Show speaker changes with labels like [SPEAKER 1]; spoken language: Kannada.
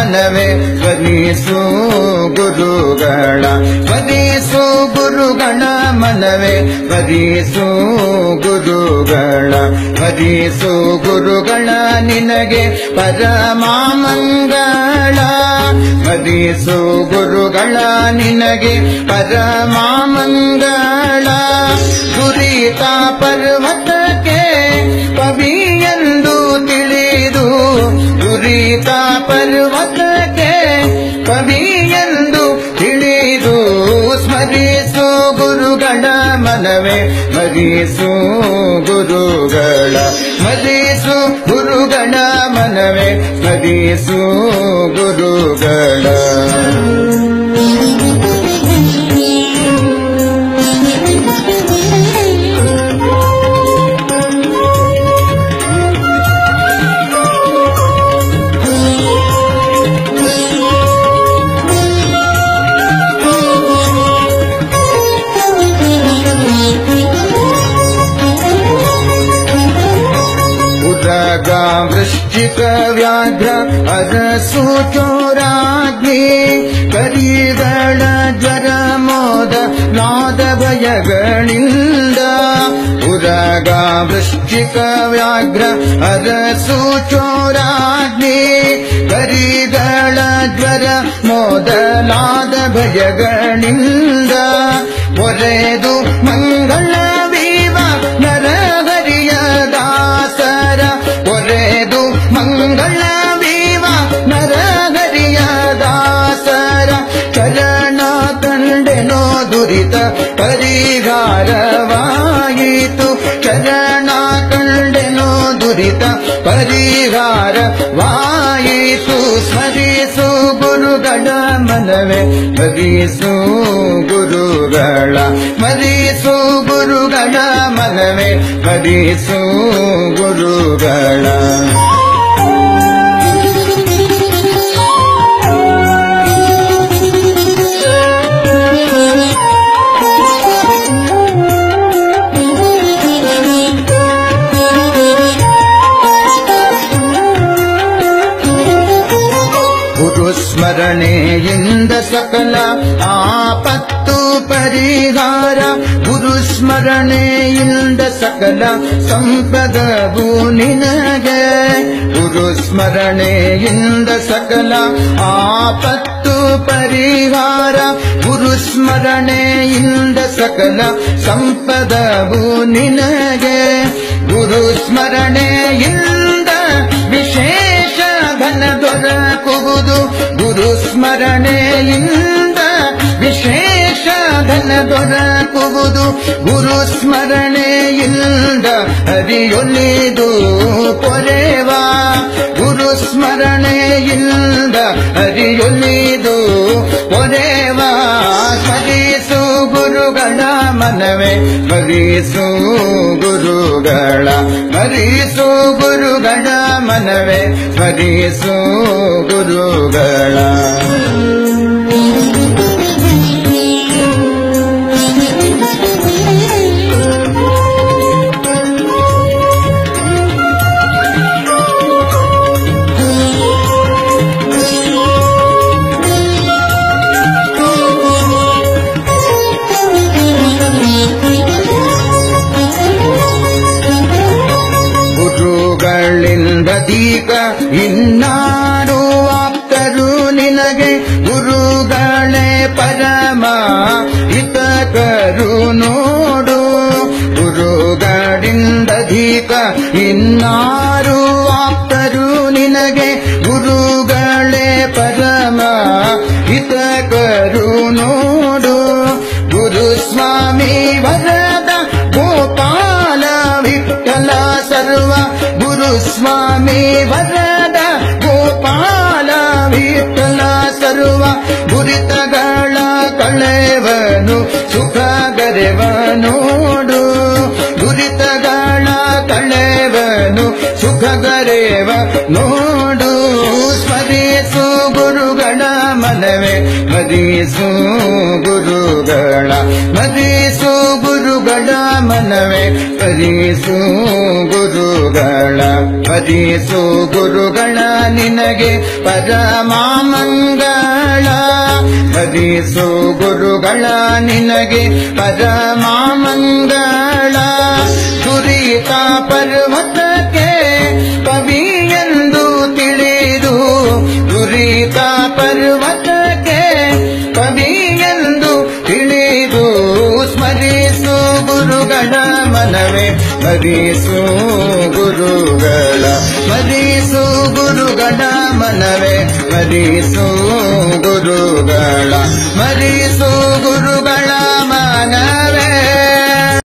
[SPEAKER 1] ಮನವೇ ಸ್ಮರಿಸು ಗುರುಗಳ ಸ್ಮರಿಸು ಗುರುಗಳ ಮನವೇ ಸ್ಮರಿಸು ಗುರುಗಳ ಸ್ಮರಿಸು ಗುರುಗಳ ನಿನಗೆ ಪರಮಾಮಂಗಳ ಸ್ಮರಿಸು ಗುರುಗಳ ನಿನಗೆ ಪರಮಾಮಂಗಳ ದುರಿತ ಪರ್ವತಕ್ಕೆ ಕವಿಯೆಂದು ತಿಳಿದು ದುರಿತ ಪರ್ವತಕ್ಕೆ ಕವಿಯೆಂದು ತಿಳಿದು ಸ್ಮರಿಸು ಗುರುಗಳ ಮನವೇ ಸ್ಮರಿಸು ಗುರುಗಳ ಸ್ಮರಿಸು ಗುರುಗಳ ಮನವೇ ಸ್ಮರಿಸು ಗುರುಗಳ ವೃಶ್ಚಿಕ ವ್ಯಾಘ್ರ ಅರಸು ಚೋರಾಗ್ನಿ ಕರಿಗಳ ಜ್ವರ ಮೋದ ನಾದ ಭಯಗಳಿಂದ ಉರಗ ವೃಶ್ಚಿಕ ವ್ಯಾಘ್ರ ಅರಸು ಚೋರಾಗ್ನಿ ಕರಿಗಳ ಜ್ವರ ಮೊದಲಾದ ಭಯಗಳಿಂದ ಒರೆದು ಮಂಗಳ ವೀವ ನರಹರಿಯ ದಾಸರ ಒರೆದು ಮಂಗಳ ವೀವ ನರಹರಿಯ ದಾಸರ ಚರಣ ಕಂಡೆನೋ ದುರಿತ ಪರಿಹಾರವಾಯಿತು ಚರಣ ಕಂಡೆನೋ ದುರಿತ ಪರಿಹಾರವಾಯಿತು ಸ್ಮರಿಸು ಗುರುಗಳ ಮನವೇ ಸ್ಮರಿಸು ಗುರುಗಳ ಸ್ಮರಿಸು ಗುರುಗಳ ಮನವೇ ಸ್ಮರಿಸು ಗುರುಗಳ ಸ್ಮರಣೆಯಿಂದ ಸಕಲ ಆಪತ್ತು ಪರಿಹಾರ ಗುರು ಸ್ಮರಣೆಯಿಂದ ಸಕಲ ಸಂಪದವು ನಿನಗೆ ಗುರು ಸ್ಮರಣೆಯಿಂದ ಸಕಲ ಆಪತ್ತು ಪರಿಹಾರ ಗುರು ಸ್ಮರಣೆಯಿಂದ ಸಕಲ ಸಂಪದವು ನಿನಗೆ ಗುರು ಸ್ಮರಣೆಯಿಂದ ವಿಶೇಷ ಧನ ದೊರಕುವುದು ಗುರು ಸ್ಮರಣೆಯಿಂದ ವಿಶೇಷ ಧನ ದೊರಕುವುದು ಗುರು ಸ್ಮರಣೆಯಿಂದ ಹರಿಯೊಲಿದು ಪೊರೆವ ಗುರು ಸ್ಮರಣೆಯಿಂದ ಹರಿಯೊಲಿದು ಪೊರೆವ ಸ್ಮರಿಸು ಗುರುಗಳ ಮನವೇ ಸ್ಮರಿಸು ಗುರುಗಳ ಸ್ಮರಿಸು ಗುರುಗಳ ಮನವೇ ಸ್ಮರಿಸು ಗುರುಗಳ ದೀಕ ಇನ್ನಾರು ಆಪ್ತರು ನಿನಗೆ ಗುರುಗಳೇ ಪರಮ ಹಿತಕರು ನೋಡು ಗುರುಗಳಿಂದ ದೀಕ ಇನ್ನಾರು ಆಪ್ತರು ನಿನಗೆ ಗುರುಗಳೇ ಪರಮ ಹಿತಕರು ನೋಡು ಗುರು ಸ್ವಾಮಿ ವರದ ಗೋಪಾಲ ವಿಠಲ ಸರ್ವ ಗುರು ಸ್ವಾಮಿ ವರದ ಗೋಪಾಲ ವಿಠಲ ಸರ್ವ ಗುರಿತಗಳ ಕಳೆವನು ಸುಖ ಗರೆವ ನೋಡು ಗುರಿತಗಳ ಕಳೆವನು ಸುಖ ಗರೆವ ನೋಡು ಸ್ಮರಿಸು ಗುರುಗಳ ಮನವೇ ಸ್ಮರಿಸು ಗುರುಗಳ ಸ್ಮರಿಸು ಗುರುಗಳ ಮನವೇ ಸ್ಮರಿಸು ಗುರುಗಳ ಮಂಗಳ ಭಜಿಸು ಗುರುಗಳ ನಿನಗೆ ಪರಮ ಮಂಗಳ ಭಜಿಸು ಗುರುಗಳ ನಿನಗೆ ಪರಮ ಮಂಗಳ ದುರಿತ ಪರ್ವತಕ್ಕೆ ಕವಿಯೆಂದು ತಿಳಿದು ದುರಿತ ಪರ್ವತಕ್ಕೆ ಕವಿಯೆಂದು ತಿಳಿದು ಸ್ಮರಿಸು ಗುರುಗಳ ಮನವೇ ಸ್ಮರಿಸು ಗುರುಗಳ ಸ್ಮರಿಸು ಗುರುಗಳ ಮನವೇ ಸ್ಮರಿಸು ಗುರುಗಳ ಸ್ಮರಿಸು ಗುರುಗಳ